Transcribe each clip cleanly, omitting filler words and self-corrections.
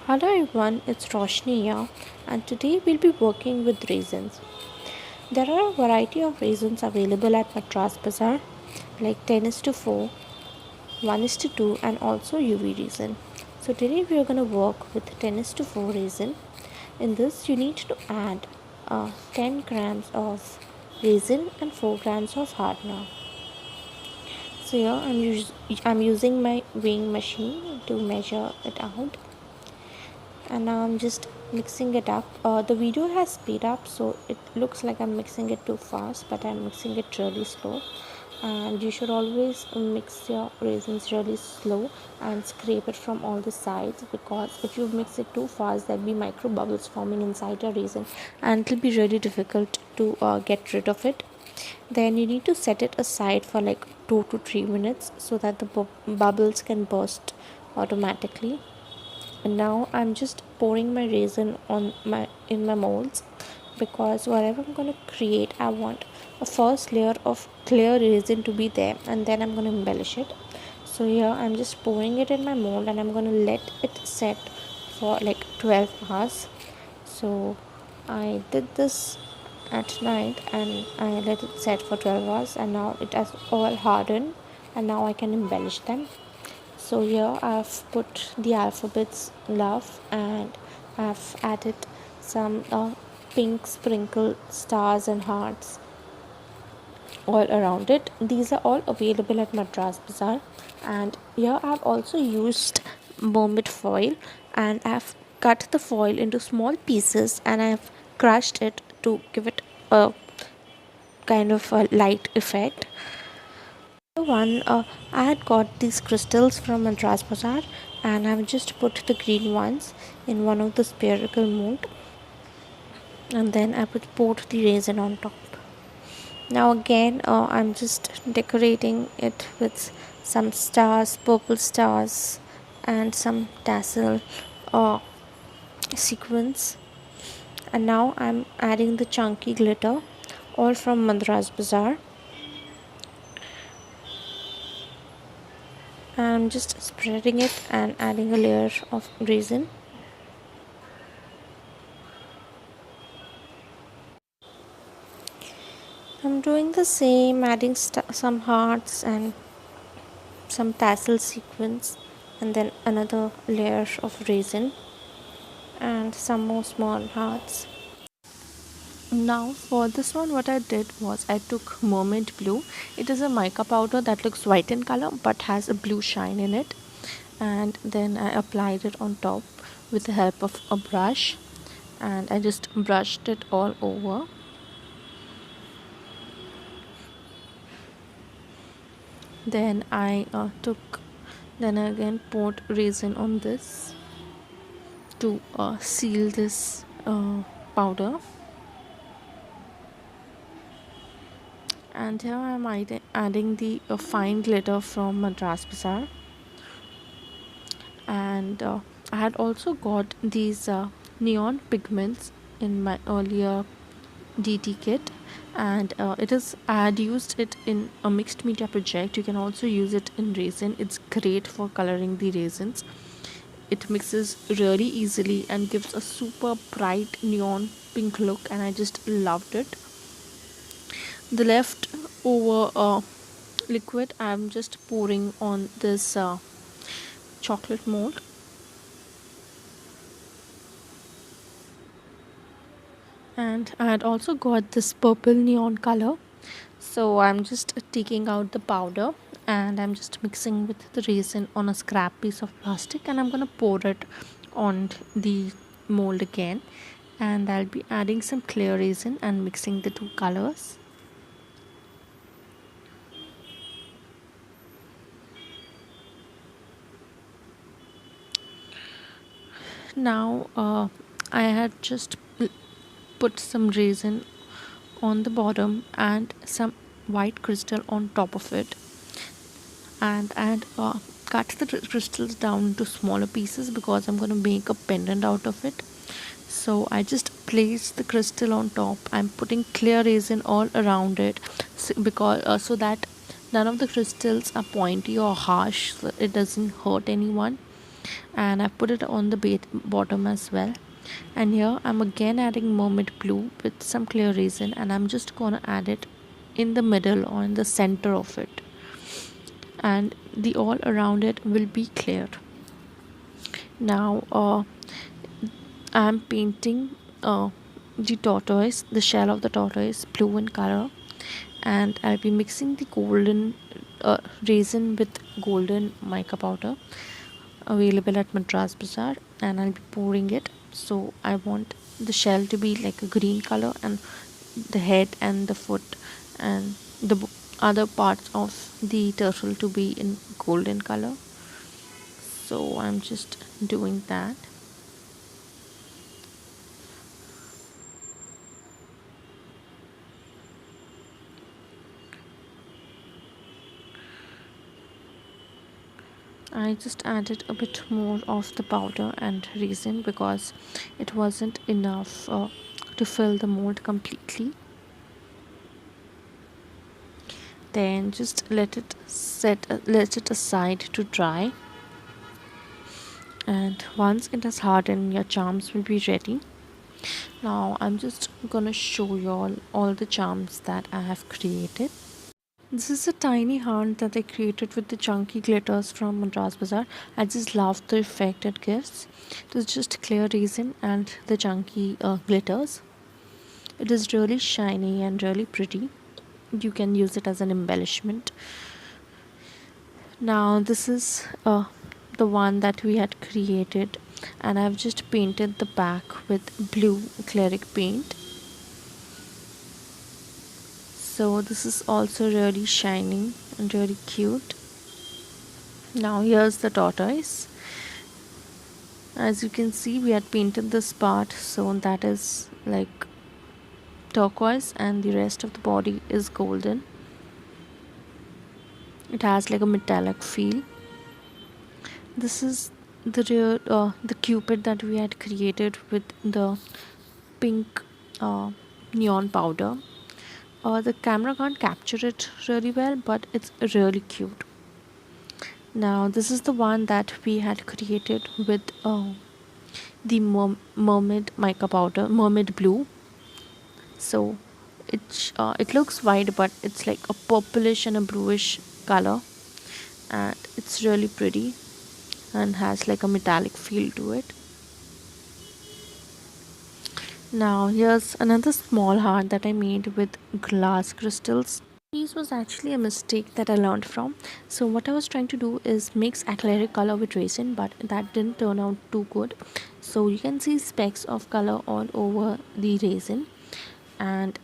Hello everyone, it's Roshni here, and today we'll be working with raisins. There are a variety of raisins available at Madras Bazaar, like 10 is to 4, 1 is to 2, and also UV raisin. So today we are going to work with 10 is to 4 raisin. In this, you need to add 10 grams of raisin and 4 grams of hardener. So here I'm using my weighing machine to measure it out, and now I'm just mixing it up. The video has speed up, so it looks like I'm mixing it too fast, but I'm mixing it really slow. And you should always mix your raisins really slow and scrape it from all the sides, because if you mix it too fast there'll be micro bubbles forming inside your raisin and it'll be really difficult to get rid of it. Then you need to set it aside for like 2 to 3 minutes so that the bubbles can burst automatically. And now I'm just pouring my resin on my in my molds, because whatever I'm going to create, I want a first layer of clear resin to be there, and then I'm going to embellish it. So here I'm just pouring it in my mold, and I'm going to let it set for like 12 hours. So I did this at night and I let it set for 12 hours, and now it has all hardened, and now I can embellish them. So here I've put the alphabets love, and I've added some pink sprinkle stars and hearts all around it. These are all available at Madras Bazaar. And here I've also used mermaid foil, and I've cut the foil into small pieces and I've crushed it to give it a kind of a light effect. One, I had got these crystals from Madras Bazaar, and I've just put the green ones in one of the spherical mold, and then I would poured the resin on top. Now again, I'm just decorating it with some stars, purple stars, and some tassel uh, sequins. And now I'm adding the chunky glitter, all from Madras Bazaar. I'm just spreading it and adding a layer of resin. I'm doing the same, adding some hearts and some tassel sequins, and then another layer of resin and some more small hearts. Now for this one, what I did was I took mermaid blue. It is a mica powder that looks white in color but has a blue shine in it, and then I applied it on top with the help of a brush, and I just brushed it all over. Then I then I again poured resin on this to seal this powder. And here I am adding the fine glitter from Madras Bazaar. And I had also got these neon pigments in my earlier DT kit, and I had used it in a mixed media project. You can also use it in resin. It's great for coloring the raisins. It mixes really easily and gives a super bright neon pink look, and I just loved it. The left over liquid I'm just pouring on this chocolate mold, and I had also got this purple neon color. So I'm just taking out the powder, and I'm just mixing with the resin on a scrap piece of plastic, and I'm gonna pour it on the mold again, and I'll be adding some clear resin and mixing the two colors. Now I had just put some resin on the bottom and some white crystal on top of it, and cut the crystals down into smaller pieces because I'm going to make a pendant out of it. So I just placed the crystal on top. I'm putting clear resin all around it, so that none of the crystals are pointy or harsh, so it doesn't hurt anyone. and I put it on the bottom as well. And here I'm again adding mermaid blue with some clear resin, and I'm just gonna add it in the middle or in the center of it, and the all around it will be clear. Now I'm painting the tortoise, the shell of the tortoise, blue in color, and I'll be mixing the golden resin with golden mica powder available at Madras Bazaar, and I'll be pouring it. So I want the shell to be like a green color, and the head and the foot and the other parts of the turtle to be in golden color. So I'm just doing that. I just added a bit more of the powder and resin because it wasn't enough to fill the mold completely. Then just let it aside to dry, and once it has hardened, your charms will be ready. Now I'm just gonna show you all the charms that I have created. This is a tiny heart that I created with the chunky glitters from Madras Bazaar. I just love the effect it gives. It is just clear resin and the chunky glitters. It is really shiny and really pretty. You can use it as an embellishment. Now this is the one that we had created, and I've just painted the back with blue acrylic paint. So this is also really shiny and really cute. Now here's the tortoise. As you can see, we had painted this part, so that is like turquoise, and the rest of the body is golden. It has like a metallic feel. This is the cupid that we had created with the pink neon powder. The camera can't capture it really well, but it's really cute. Now this is the one that we had created with the mermaid mica powder, mermaid blue. So it looks white, but it's like a purplish and a bluish color, and it's really pretty and has like a metallic feel to it. Now here's another small heart that I made with glass crystals. This was actually a mistake that I learned from. So what I was trying to do is mix acrylic color with resin, but that didn't turn out too good. So you can see specks of color all over the resin, and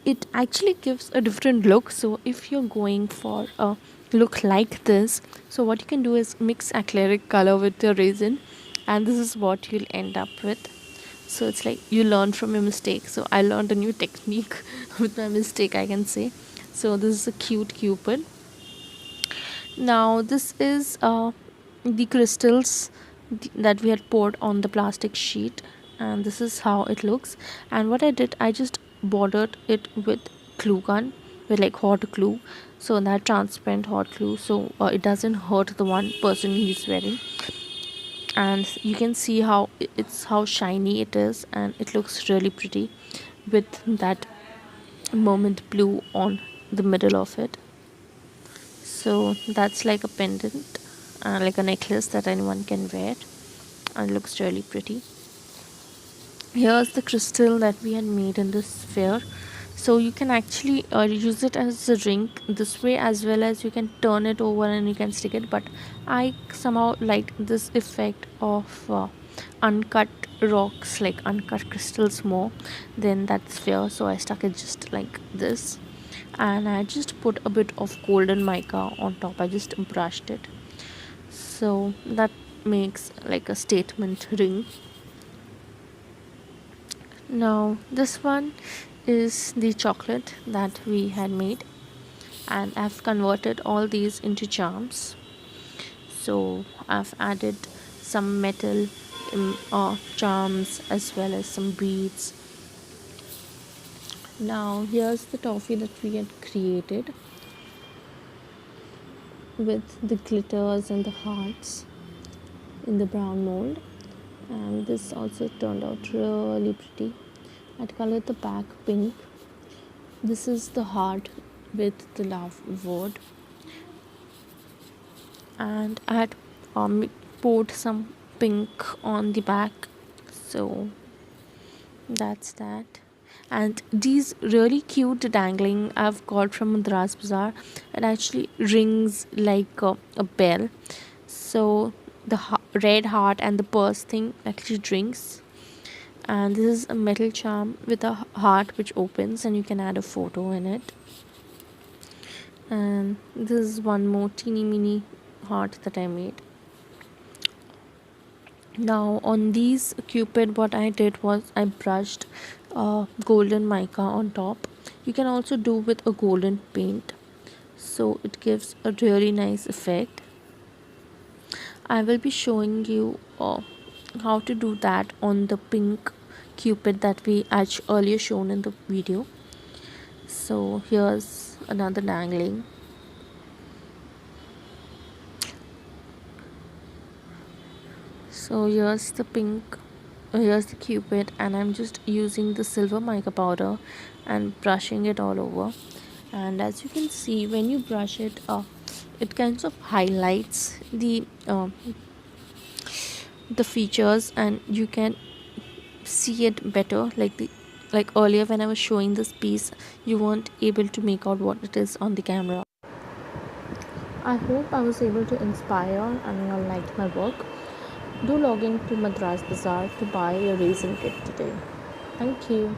it actually gives a different look. So if you're going for a look like this, so what you can do is mix acrylic color with your resin, and this is what you'll end up with. So it's like you learn from your mistake. So I learned a new technique with my mistake, I can say. So this is a cute cupid. Now this is the crystals that we had poured on the plastic sheet, and this is how it looks. And what I did, I just bordered it with glue gun, with like hot glue, so that transparent hot glue, so it doesn't hurt the one person who's wearing. And you can see how shiny it is, and it looks really pretty with that moment blue on the middle of it. So that's like a pendant, like a necklace that anyone can wear, and looks really pretty. Here's the crystal that we had made in this sphere. So you can actually use it as a ring this way, as well as you can turn it over and you can stick it, but I somehow like this effect of uncut rocks, like uncut crystals, more than that sphere, so I stuck it just like this. And I just put a bit of golden mica on top. I just brushed it, so that makes like a statement ring. Now this one is the chocolate that we had made, and I've converted all these into charms. So I've added some metal charms as well as some beads. Now here's the toffee that we had created with the glitters and the hearts. in the brown mold, and this also turned out really pretty. I'd colored the back pink. This is the heart with the love word, and I had poured some pink on the back. So that's that. And these really cute dangling I've got from Madras Bazaar, it actually rings like a bell. So the red heart and the purse thing actually rings. And this is a metal charm with a heart which opens, and you can add a photo in it. And this is one more teeny mini heart that I made. Now on these cupid, what I did was I brushed golden mica on top. You can also do with a golden paint, so it gives a really nice effect. I will be showing you how to do that on the pink cupid that we earlier shown in the video. So here's another dangling. So here's the pink, here's the cupid, and I'm just using the silver mica powder and brushing it all over. And as you can see, when you brush it, it kind of highlights the features, and you can see it better. Like earlier when I was showing this piece, you weren't able to make out what it is on the camera. I hope I was able to inspire and you all liked my work. Do log in to Madras Bazaar to buy your resin kit today. Thank you.